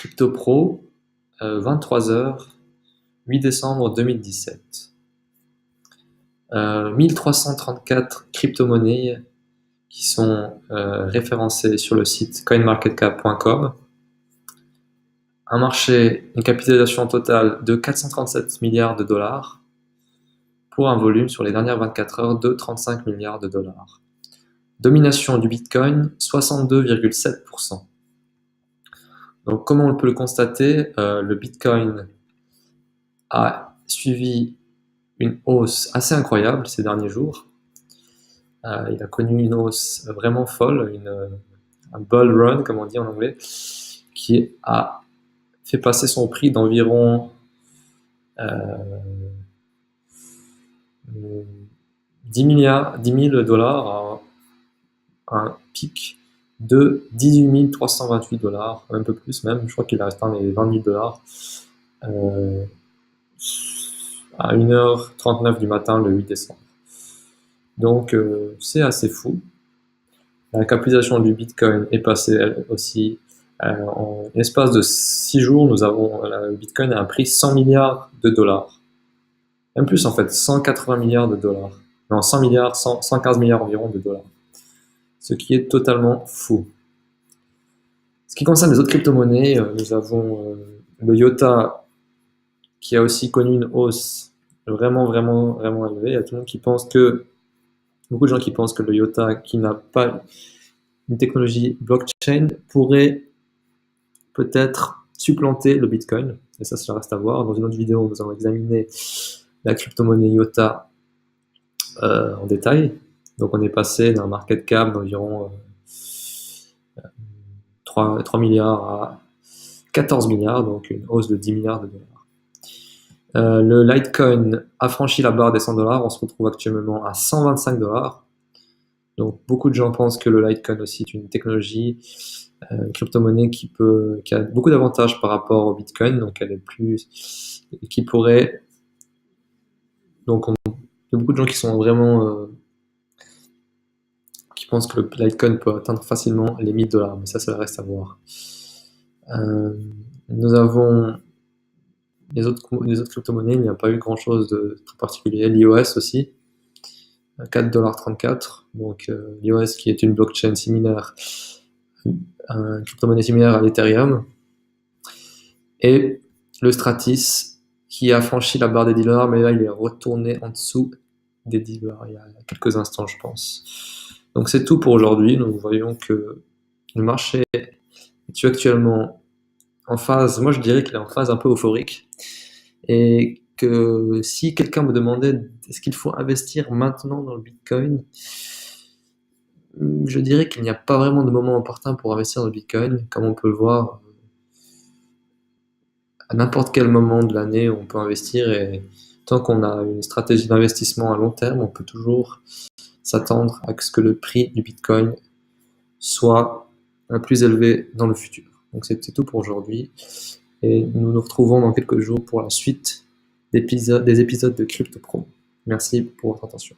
Crypto Pro, 23h, 8 décembre 2017. 1334 crypto-monnaies qui sont référencées sur le site coinmarketcap.com. Un marché, une capitalisation totale de 437 milliards de dollars pour un volume sur les dernières 24 heures de 35 milliards de dollars. Domination du Bitcoin, 62,7%. Donc, comme on peut le constater, le Bitcoin a suivi une hausse assez incroyable ces derniers jours. Il a connu une hausse vraiment folle, un bull run, comme on dit en anglais, qui a fait passer son prix d'environ 10 000 dollars à un pic de 18 328 dollars, un peu plus même, je crois qu'il a atteint les 20 000 dollars à 1h39 du matin le 8 décembre. Donc c'est assez fou. La capitalisation du Bitcoin est passée elle aussi. En l'espace de 6 jours, le Bitcoin a un prix 100 milliards de dollars. Même plus en fait, 180 milliards de dollars. Non, 100 milliards, 115 milliards environ de dollars. Ce qui est totalement fou. Ce qui concerne les autres crypto-monnaies, nous avons le IOTA qui a aussi connu une hausse vraiment élevée. Il y a tout le monde qui pense beaucoup de gens qui pensent que le IOTA, qui n'a pas une technologie blockchain, pourrait peut-être supplanter le Bitcoin. Et ça reste à voir. Dans une autre vidéo, nous allons examiner la crypto-monnaie IOTA en détail. Donc on est passé d'un market cap d'environ 3 milliards à 14 milliards, donc une hausse de 10 milliards de dollars. Le Litecoin a franchi la barre des 100 dollars, on se retrouve actuellement à 125 dollars. Donc beaucoup de gens pensent que le Litecoin aussi est une technologie, une crypto-monnaie qui a beaucoup d'avantages par rapport au Bitcoin, donc elle est qui pourrait, donc il y a beaucoup de gens qui sont vraiment qui pensent que le Litecoin peut atteindre facilement les 1000 dollars, mais ça reste à voir. Nous avons les autres crypto-monnaies, il n'y a pas eu grand chose de très particulier. L'IOS aussi, 4,34 $. Donc l'IOS qui est une blockchain similaire, une crypto-monnaie similaire à l'Ethereum. Et le Stratis qui a franchi la barre des 10 dollars, mais là il est retourné en dessous des 10 dollars il y a quelques instants, je pense. Donc c'est tout pour aujourd'hui. Nous voyons que le marché est actuellement en phase, moi je dirais qu'il est en phase un peu euphorique, et que si quelqu'un me demandait est-ce qu'il faut investir maintenant dans le Bitcoin, je dirais qu'il n'y a pas vraiment de moment opportun pour investir dans le Bitcoin. Comme on peut le voir, à n'importe quel moment de l'année on peut investir, et tant qu'on a une stratégie d'investissement à long terme, on peut toujours s'attendre à ce que le prix du Bitcoin soit plus élevé dans le futur. Donc c'est tout pour aujourd'hui, et nous nous retrouvons dans quelques jours pour la suite des épisodes de Crypto Pro. Merci pour votre attention.